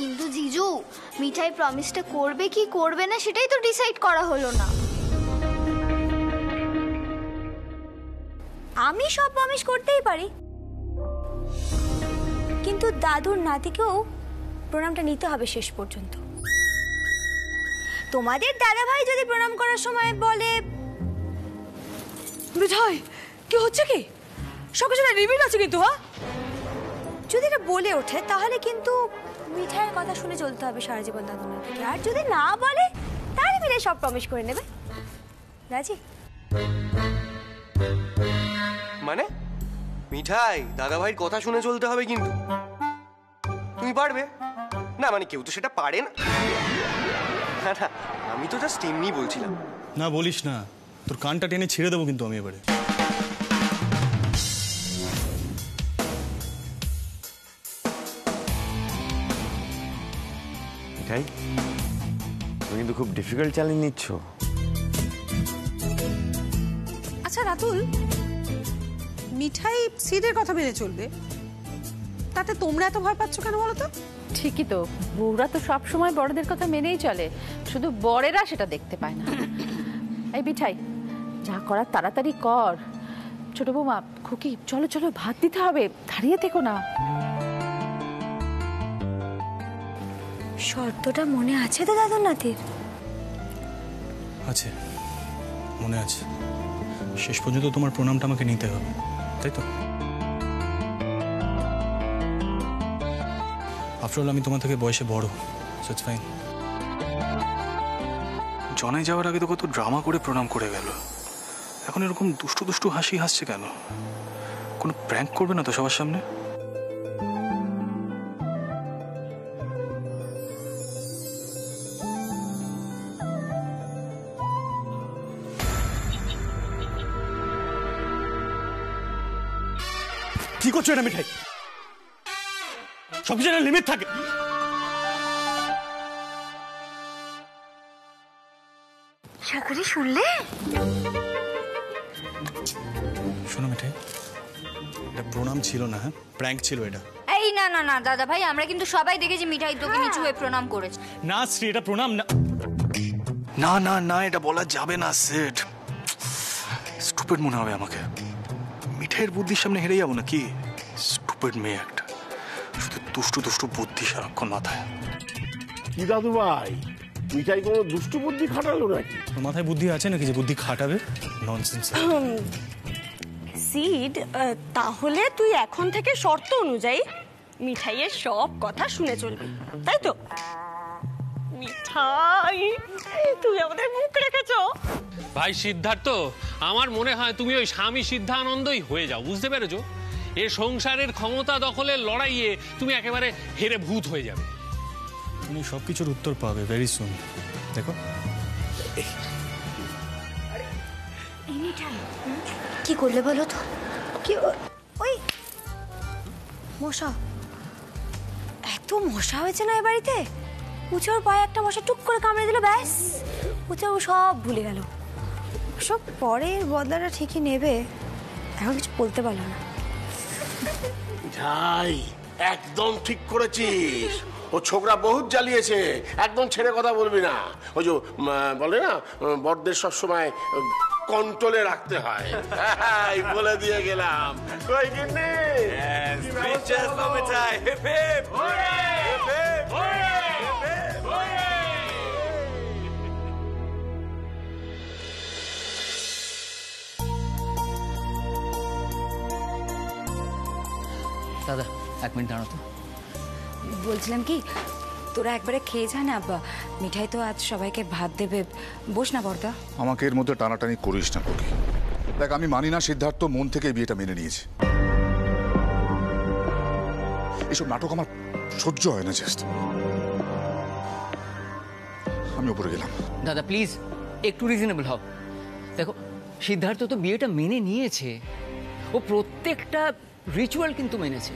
কিন্তু জিজু, মিঠাই প্রমিসটা করবে কি করবে না সেটাই তো ডিসাইড করা হলো না। আমি সব প্রমিস করতেই পারি, কিন্তু দাদুর নাতিকেও প্রণামটা নিতে হবে শেষ পর্যন্ত। তোমাদের দাদা ভাই যদি প্রণাম করার সময় বলে, মিঠাই কি হচ্ছে কি, সবকিছু রিভিল আছে কিন্তু, হ্যাঁ যদি এটা বলে ওঠে তাহলে কিন্তু মিঠাইয়ের কথা শুনে চলতে হবে সারা জীবন দাদুর নাতিকে। আর যদি না বলে তাহলে মিলে সব প্রমিস করে নেবে। রাজি? মানে মিঠাই দাদা ভাইয়ের কথা শুনে চলতে হবে, কিন্তু তুমি পারবে না? মানে কেউ তো সেটা পারে না। না আমি তো জাস্ট এমনি বলছিলাম। না বলিস না, তোর কানটা টেনে ছেড়ে দেবো কিন্তু আমি এবারে। মিঠাই, তুমি কিন্তু খুব ডিফিকাল্ট চ্যালেঞ্জ নিচ্ছ। আচ্ছা রাতুল, মিঠাই সিদের কথা মেনে চলবে, তাতে তোমরা এত ভয় পাচ্ছ কেন বলো তো? ঠিকই তো, বউরা তো সব সময় বড়দের কথা মেনেই চলে, শুধু বড়েরা সেটা দেখতে পায় না। এই মিঠাই, যা করার তাড়াতাড়ি কর। ছোট বৌমা, খুকি চলো চলো, ভাত দিতে হবে, দাঁড়িয়ে থেকো না। শর্তটা মনে আছে তো দাদুর নাতির? আছে, মনে আছে। শেষ পর্যন্ত তোমার প্রণামটা আমাকে নিতে হবে, তাই তো? আফটার অল আমি তোমার থেকে বয়সে বড়, সো ইটস ফাইন। জনাই যাওয়ার আগে তো কত ড্রামা করে প্রণাম করে গেল, এখন এরকম দুষ্টু দুষ্টু হাসি হাসছে কেন? কোনো প্র্যাঙ্ক করবে না তো সবার সামনে? কি করছো এটা মিঠাই? সবকিছু একটা লিমিট থাকে। সাগরি শুনলে? শোনো মিঠাই, এটা প্রণাম ছিল না, হ্যাঁ প্র্যাঙ্ক ছিল এটা। এই না না না দাদা ভাই, আমরা কিন্তু সবাই দেখেছি মিঠাই তোকে নিচু হয়ে প্রণাম করেছে। না শ্রী, এটা প্রণাম না। না না না, এটা বলা যাবে না সেট। স্টুপিড মনে হবে আমাকে। মিঠাইয়ের বুদ্ধির সামনে হেরে যাবো না কি? স্টুপিড মেয়ে একটা, শুধু দুষ্টু দুষ্টু বুদ্ধি সারাক্ষণ মাথায়। কি দাদু ভাই, মিঠাই কোনো দুষ্টু বুদ্ধি খাটালো নাকি? মাথায় বুদ্ধি আছে নাকি যে বুদ্ধি খাটাবে? ননসেন্স। সিড, তাহলে তুই এখন থেকে শর্ত অনুযায়ী মিঠাইয়ের সব কথা শুনে চলবি, তাই তো? মিঠাই, তুই আমাদের মুখ রেখেছো। ভাই সিদ্ধার্থ, আমার মনে হয় তুমি ওই স্বামী সিদ্ধানন্দই হয়ে যাও, বুঝতে পেরেছো? এ সংসারের ক্ষমতা দখলের লড়াইয়ে তুমি একেবারে হেরে ভূত হয়ে যাবে। তুমি সবকিছুর উত্তর পাবে ভেরি সুন, দেখো। কি করলে বলো তো? কি ওই মশা, এত মশা হয়েছে না এ বাড়িতে। উঁচুর পায়ে একটা মশা টুক করে কামড়ে দিল, ব্যাস উঁচু সব ভুলে গেল। সব পরের বদলাটা ঠিকই নেবে, এখন কিছু বলতে পারলো না। মিঠাই, একদম ঠিক করেছিস। ও ছোকরা বহুত জ্বালিয়েছে, একদম ছেড়ে কথা বলবি না। ওই যে বলে না, বড়দের সবসময় কন্ট্রোলে রাখতে হয়। বলে দিয়ে গেলাম। কই গিন্নি? মিঠাই হিপ হিপ হিপ হিপ। দাদা এক মিনিট দাঁড়াও তো। বলছিলাম কি, তোরা একবারে খেয়ে যা না, মিঠাই তো আজ সবাইকে ভাত দেবে, বস না বর্দা। আমাকে এর মধ্যে টানাটানি করিস না তোকে। দেখ, আমি মানি না সিদ্ধার্থ মন থেকে বিয়েটা মেনে নিয়েছে। এসব নাটক আমার সহ্য হয় না। জাস্ট আমি উপরে গেলাম। দাদা প্লিজ একটু রিজনেবল হও। দেখো, সিদ্ধার্থ তো বিয়েটা মেনে নিয়েছে, ও প্রত্যেকটা রিচুয়াল কিন্তু মেনেছে।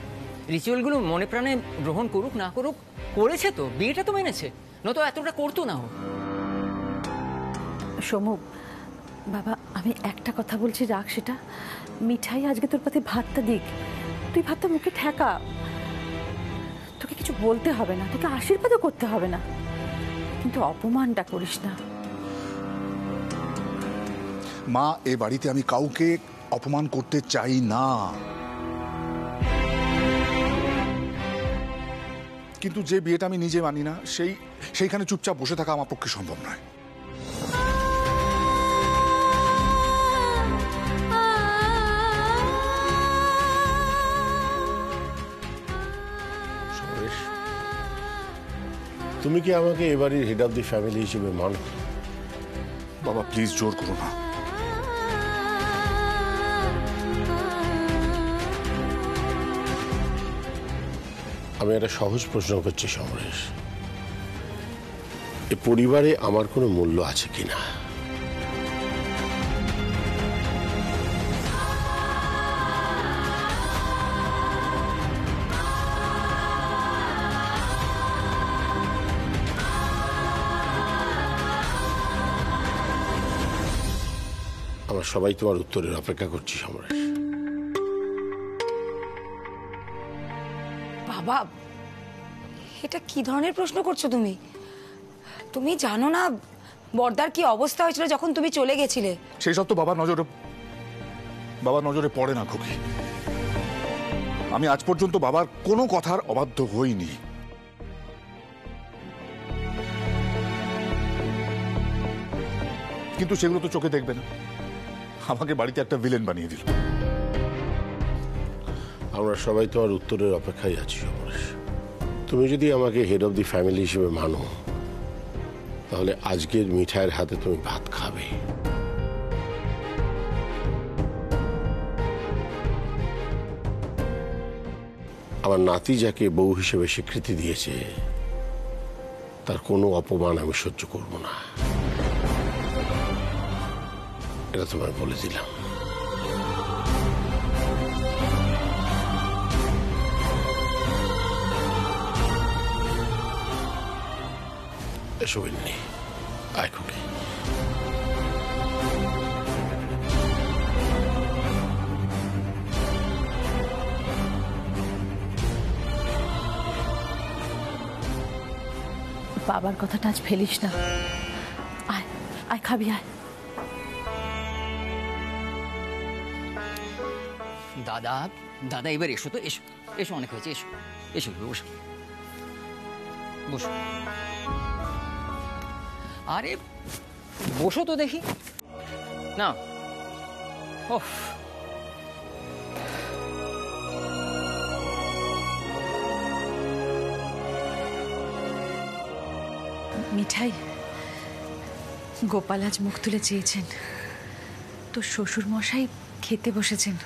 রিচুয়ালগুলো মনে প্রাণে গ্রহণ করুক না করুক, করেছে তো, বিয়েটা তো মেনেছে, নয়তো এতটা করতো না ও। সমু বাবা, আমি একটা কথা বলছি, রাখ সেটা। মিঠাই আজকে তোর পাতে ভাতটা দিক, তুই ভাতটা মুখে ঠেকা। তোর তোকে কিছু বলতে হবে না, তোকে আশীর্বাদও করতে হবে না, কিন্তু অপমানটা করিস না। মা, এ বাড়িতে আমি কাউকে অপমান করতে চাই না, কিন্তু যে বিয়েটা আমি নিজে মানি না সেইখানে চুপচাপ বসে থাকা আমার পক্ষে সম্ভব নয়। তুমি কি আমাকে এবারের হেড অফ দি ফ্যামিলি হিসেবে মানো? বাবা প্লিজ জোর করো না। আমি একটা সহজ প্রশ্ন করছি সমরেশ, এ পরিবারে আমার কোনো মূল্য আছে কিনা? আমরা সবাই তোমার উত্তরের অপেক্ষা করছি সমরেশ। বাবা, এটা কি ধরনের প্রশ্ন করছো তুমি? তুমি জানো না বর্দার কি অবস্থা হয়েছিল যখন তুমি চলে গেছিলে? সেই সব তো বাবার নজরে পড়ে না খুকি। আমি আজ পর্যন্ত বাবার কোনো কথার অবাধ্য হইনি। কিন্তু সেগুলো তো চোখে দেখবে না, আমাকে বাড়িতে একটা ভিলেন বানিয়ে দিল। আমরা সবাই তোমার উত্তরের অপেক্ষায় আছি সমরেশ। তুমি যদি আমাকে হেড অফ দি ফ্যামিলি হিসেবে মানো, তাহলে আজকের মিঠাইয়ের হাতে তুমি ভাত খাবে। আমার নাতি যাকে বউ হিসেবে স্বীকৃতি দিয়েছে, তার কোনো অপমান আমি সহ্য করব না, এটা তোমায় বলে দিলাম। এসো বিন্নি, আয় খুকি। বাবার কথাটা আজ ফেলিস না, আয় আয় খাবি, আয়। দাদা দাদা এবার এসো তো, এসো এসো, অনেক হয়েছে, এসো এসো বসো বসো। আরে বসো তো দেখি না। ওফ, মিঠাই, গোপাল আজ মুখ তুলে চেয়েছেন, তো শ্বশুর মশাই খেতে বসেছেন।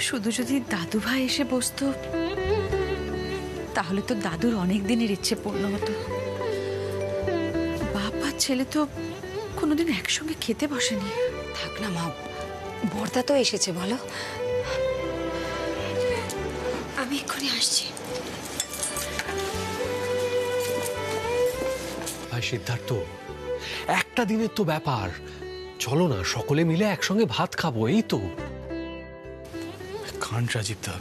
শুধু যদি দাদু ভাই এসে বসতো, তাহলে তো দাদুর অনেক দিনের ইচ্ছে পূর্ণ হতো। বাপ আর ছেলে তো কোনোদিন একসঙ্গে খেতে বসেনি। থাক না মা, বর্দা তো এসেছে, বলো। আমি এক্ষুনি আসছি। ভাই সিদ্ধার্থ, একটা দিনের তো ব্যাপার, চলো না সকলে মিলে একসঙ্গে ভাত খাবো, এই তো। কান্ট রাজীব দা,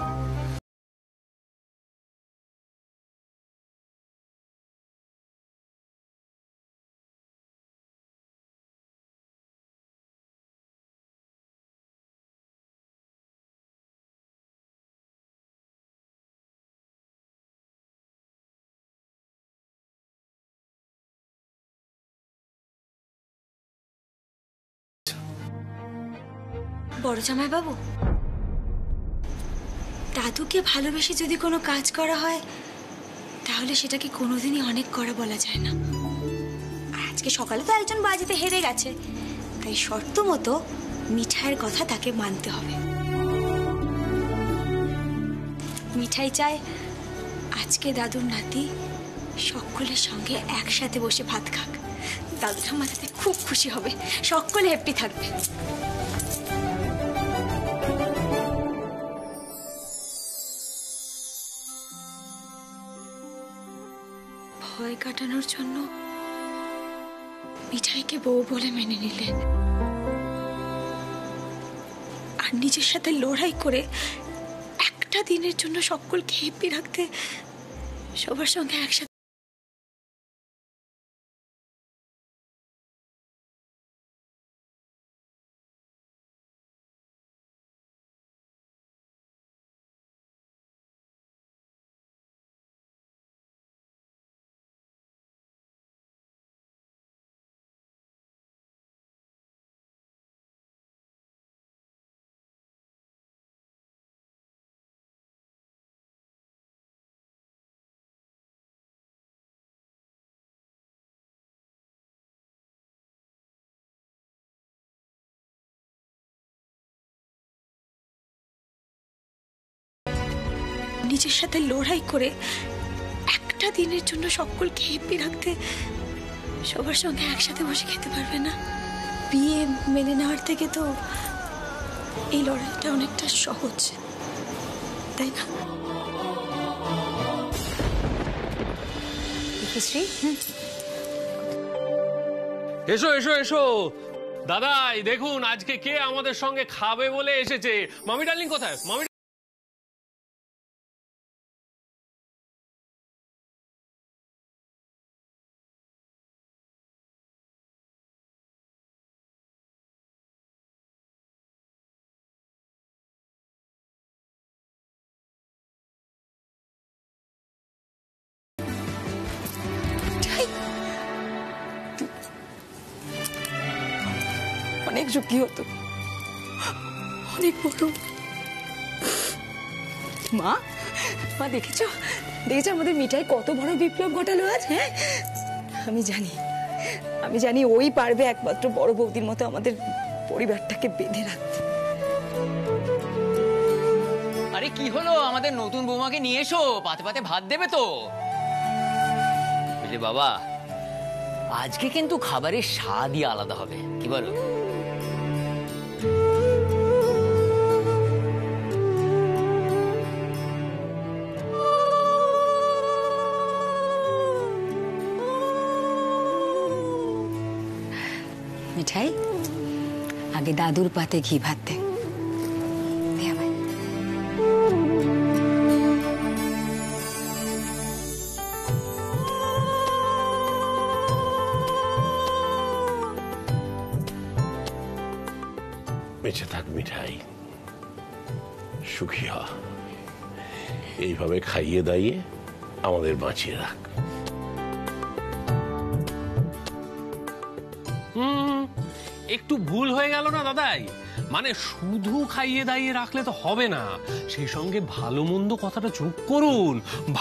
বড় জামাই বাবু, দাদুকে ভালোবেসে যদি কোনো কাজ করা হয়, তাহলে সেটাকে কোনোদিনই অনেক করা বলা যায় না। আর আজকে সকালে তো একজন বাজিতে হেরে গেছে, তাই শর্ত মতো মিঠাইয়ের কথা তাকে মানতে হবে। মিঠাই চায় আজকে দাদুর নাতি সকলের সঙ্গে একসাথে বসে ভাত খাক। দাদুর মাথাতে খুব খুশি হবে, সকলে হ্যাপি থাকবে। ভয় কাটানোর জন্য মিঠাইকে বউ বলে মেনে নিলেন, আর নিজের সাথে লড়াই করে একটা একটা দিনের জন্য সকলকে হ্যাপি রাখতে সবার সঙ্গে একসাথে নিজের সাথে লড়াই করে একটা দিনের জন্য সকলকে হ্যাপি রাখতে সবার সঙ্গে একসাথে বসে খেতে পারবে না। বিয়ে মেনে নেওয়ার থেকে তো এই লড়াইটা অনেকটা সহজ, তাই না? শ্রী, এসো এসো এসো দাদাই, দেখুন আজকে কে আমাদের সঙ্গে খাবে বলে এসেছে। মামি ডার্লিং কোথায়? মামি অনেক ঝুঁকি হতো, অনেক বড়। মা মা দেখেছো আমাদের মিঠাই কত বড় বিপ্লব ঘটালো আজ। হ্যাঁ, আমি জানি ওই পারবে একমাত্র বড় বৌদির মতো আমাদের পরিবারটাকে বেঁধে রাখতে। আরে কি হলো, আমাদের নতুন বৌমাকে নিয়ে এসো, পাতে পাতে ভাত দেবে তো। বুঝলি বাবা, আজকে কিন্তু খাবারের স্বাদই আলাদা হবে, কি বলো? মিঠাই, আগে দাদুর পাতে ঘি ভাত দে। বেঁচে থাক মিঠাই, সুখী হ, এইভাবে খাইয়ে দাইয়ে আমাদের বাঁচিয়ে রাখ। একটু ভুল হয়ে গেল না দাদাই? মানে শুধু খাইয়ে দাইয়ে রাখলে তো হবে না, সেই সঙ্গে ভালো মন্দ কথাটা যোগ করুন।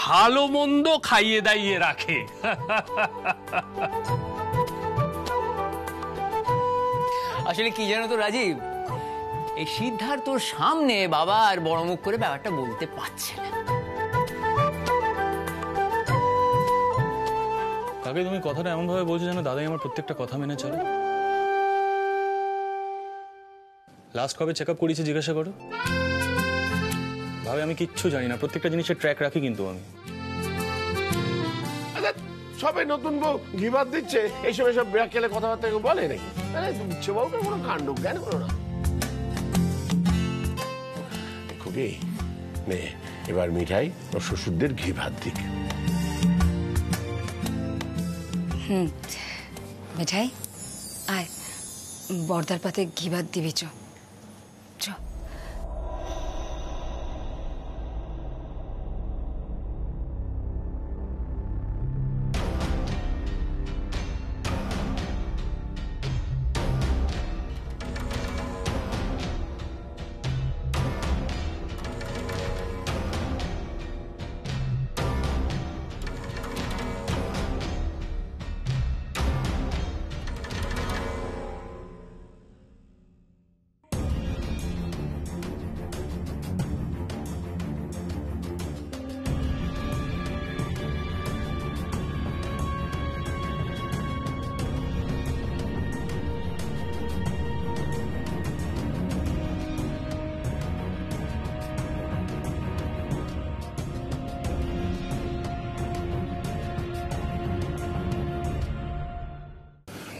ভালো মন্দ খাইয়ে দাইয়ে রাখে। আসলে কি জানো তো রাজীব, এই সিদ্ধার্থর সামনে বাবা আর বড় মুখ করে ব্যাপারটা বলতে পারছে না। কাকে তুমি কথাটা এমন ভাবে বলছো যেন দাদাই আমার প্রত্যেকটা কথা মেনে চলে। লাস্ট কবে চেক আপ করেছি জিজ্ঞাসা করো। ভাবে আমি কিচ্ছু জানি না, প্রত্যেকটা জিনিসের ট্র্যাক রাখি কিন্তু আমি। সবে নতুন বউ ঘি ভাত দিচ্ছে, এই সময় সব বেড়াকেলে কথাবার্তা বলে নাকি? দিচ্ছে বউকে কোনো কাণ্ড জ্ঞান করো না। খুবই নে, এবার মিঠাই ওর শ্বশুরদের ঘি ভাত দিক। মিঠাই আয়, বর্দার পাতে ঘি ভাত দিবি। চ চ।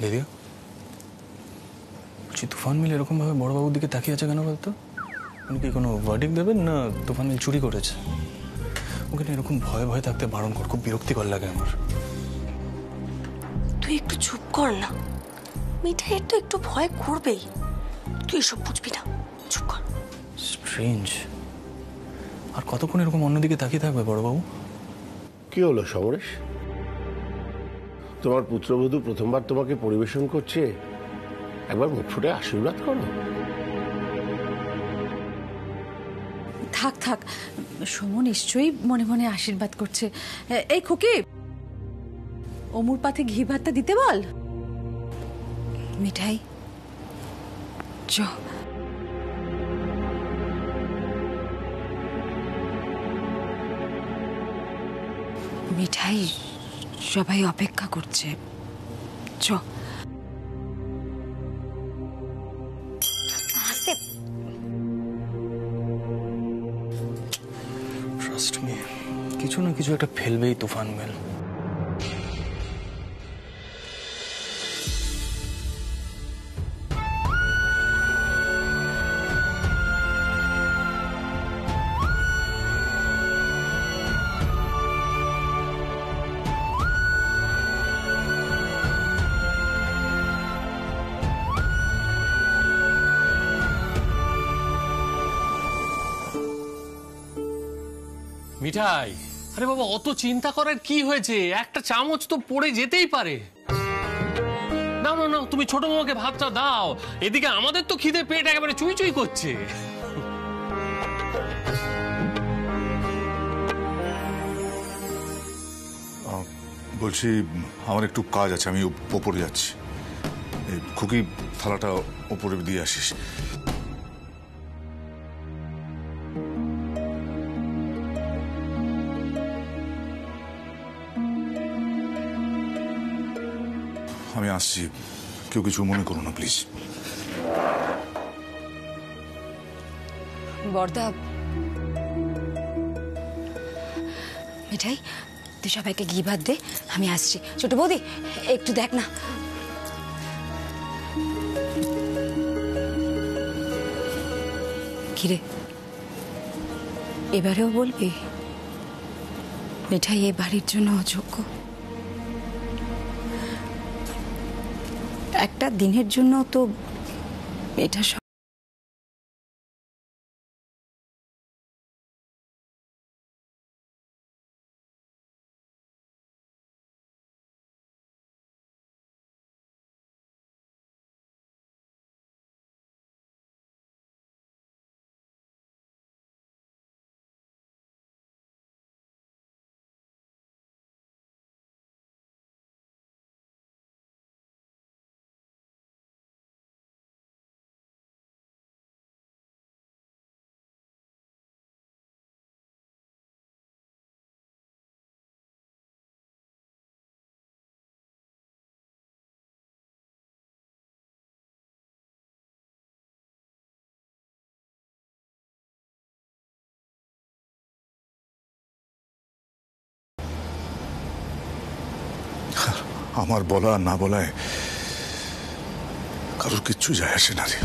দিদি বলছি, তুফান মিলে এরকম ভাবে বড়বাবুর দিকে তাকিয়ে আছে কেন বলতো? উনি কি কোনো ভার্ডিক্ট দেবেন না তুফান মিল চুরি করেছে? ওকে এরকম ভয়ে ভয়ে থাকতে বারণ কর, খুব বিরক্তিকর লাগে আমার। তুই একটু চুপ কর না, মিঠাইয়ের তো একটু ভয় করবেই, তুই এসব বুঝবি না, চুপ কর। স্ট্রেঞ্জ। আর কতক্ষণ এরকম অন্যদিকে তাকিয়ে থাকবে বড়বাবু? কি হলো সমরেশ, তোমার পুত্রবধূ প্রথমবার তোমাকে পরিবেশন করছে, একবার মুখ ফুটে আশীর্বাদ করো। থাক থাক, সমু নিশ্চয়ই মনে মনে আশীর্বাদ করছে। এই খুকি, অমুর পাতে ঘি ভাতটা দিতে বল। মিঠাই চ। মিঠাই, সবাই অপেক্ষা করছে, চ। ট্রাস্ট মি, কিছু না কিছু একটা ফেলবেই তুফান মিল। মিঠাই, আরে বাবা অত চিন্তা করার কি হয়েছে? একটা চামচ তো পড়ে যেতেই পারে। না না না, তুমি ছোট মামাকে ভাতটা দাও, এদিকে আমাদের তো খিদে পেট একেবারে চুই চুই করছে। বলছি আমার একটু কাজ আছে, আমি ওপরে যাচ্ছি। এই খুকি থালাটা ওপরে দিয়ে আসিস। আমি আসছি, কেউ কিছু মনে করো না প্লিজ। বর্দা, মিঠাই তুই সবাইকে ঘি ভাত দে, আমি আসছি। ছোট বৌদি একটু দেখ না। কিরে, এবারেও বলবি মিঠাই এ বাড়ির জন্য অযোগ্য? একটা দিনের জন্য তো এটা আমার বলা না বলায় কারোর কিচ্ছু যায় আসে না রে।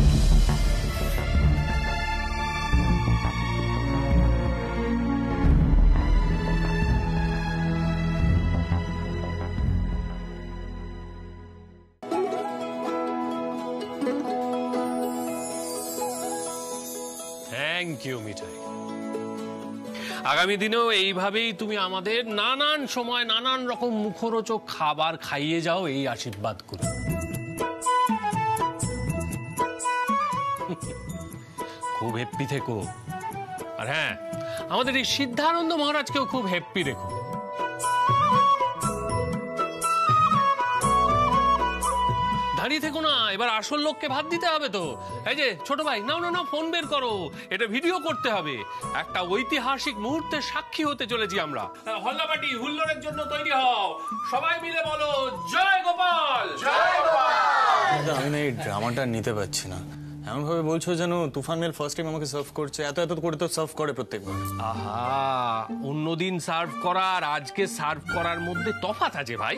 থ্যাংক ইউ মিঠাই। আগামী দিনেও এইভাবেই তুমি আমাদের নানান সময় নানান রকম মুখরোচক খাবার খাইয়ে যাও, এই আশীর্বাদ করি। খুব হ্যাপি থেকো। আর হ্যাঁ, আমাদের এই সিদ্ধানন্দ মহারাজকেও খুব হ্যাপি রেখো। দাঁড়িয়ে থেকো না, এবার আসল লোককে ভাত দিতে হবে তো। এই যে ছোট ভাই, নাও না নাও, ফোন বের করো, এটা ভিডিও করতে হবে। একটা ঐতিহাসিক মুহূর্তের সাক্ষী হতে চলেছি আমরা। হল্লাবাটি হুল্লোড়ের জন্য তৈরি হও, সবাই মিলে বলো জয় গোপাল, জয় গোপাল। আমি না এই ড্রামাটা নিতে পারছি না। এমন ভাবে বলছো যেন তুফান মেল ফার্স্ট টাইম আমাকে সার্ভ করছে। এত এত করে তো সার্ভ করে প্রত্যেকবার। আহা, অন্যদিন সার্ভ করা আর আজকে সার্ভ করার মধ্যে তফাৎ আছে ভাই।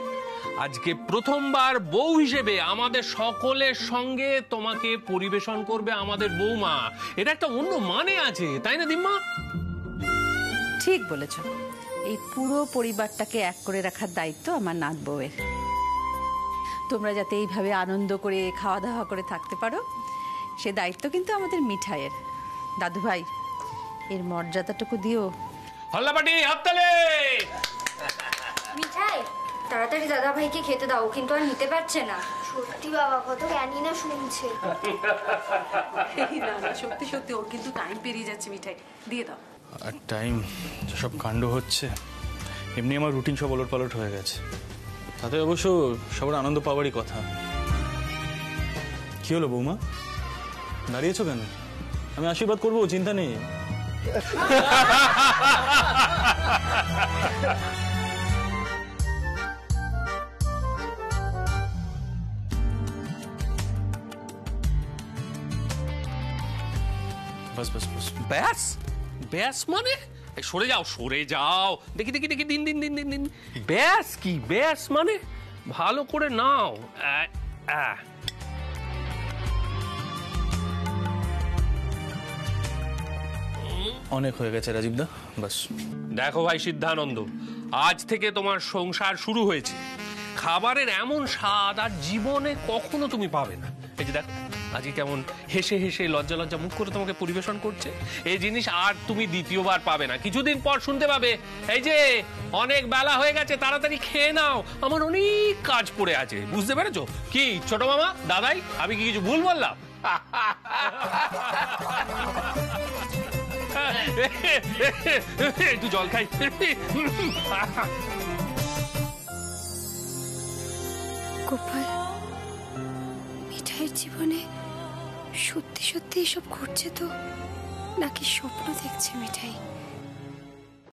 আজকে প্রথমবার বউ হিসেবে আমাদের সকলের সঙ্গে তোমাকে পরিবেশন করবে আমাদের বৌমা। এটা একটা অন্য মানে আছে, তাই না দিম্মা? ঠিক বলেছ। এই পুরো পরিবারটাকে এক করে রাখার দায়িত্ব আমার নাত বউয়ের। তোমরা যাতে এইভাবে আনন্দ করে খাওয়া দাওয়া করে থাকতে পারো, সে দায়িত্ব কিন্তু আমাদের মিঠাইয়ের। দাদু ভাই, এর মর্যাদাটুকু দিও। হল্লাপাটি, হাততালি। মিঠাই, তাড়াতাড়ি দাদা ভাইকে খেতে দাও, কিন্তু আর নিতে পারছে না। সত্যি বাবা, কত জ্ঞানী না শুনছে। না না, সত্যি সত্যি ওর কিন্তু টাইম পেরিয়ে যাচ্ছে। মিঠাই দিয়ে দাও। আর টাইম সব কাণ্ড হচ্ছে, এমনি আমার রুটিন সব ওলট পালট হয়ে গেছে। তাতে অবশ্য সবার আনন্দ পাওয়ারই কথা। কি হলো বৌমা, দাঁড়িয়েছো কেন? আমি আশীর্বাদ করবো, চিন্তা নেই। বাস বাস বাস। ব্যাস ব্যাস মানে সরে যাও, সরে যাও। দেখি দেখি দেখি, দিন দিন দিন দিন দিন। ব্যাস কি ব্যাস মানে? ভালো করে নাও। অনেক হয়ে গেছে রাজীবদা, বাস। দেখো ভাই সিদ্ধানন্দ, আজ থেকে তোমার সংসার শুরু হয়েছে। খাবারের এমন স্বাদ আর জীবনে কখনো তুমি পাবে না। এই যে দেখো, আজকে কেমন হেসে হেসে লজ্জা লজ্জা মুখ করে তোমাকে পরিবেশন করছে। এই জিনিস আর তুমি দ্বিতীয়বার পাবে না। কিছুদিন পর শুনতে পাবে, এই যে অনেক বেলা হয়ে গেছে, তাড়াতাড়ি খেয়ে নাও, আমার অনেক কাজ পড়ে আছে। বুঝতে পেরেছো? কি ছোট মামা, দাদাই, আমি কি কিছু ভুল বললাম? একটু জল খাই। গোপাল, মিঠাইয়ের জীবনে সত্যি সত্যি এসব ঘটছে তো, নাকি স্বপ্ন দেখছে মিঠাই?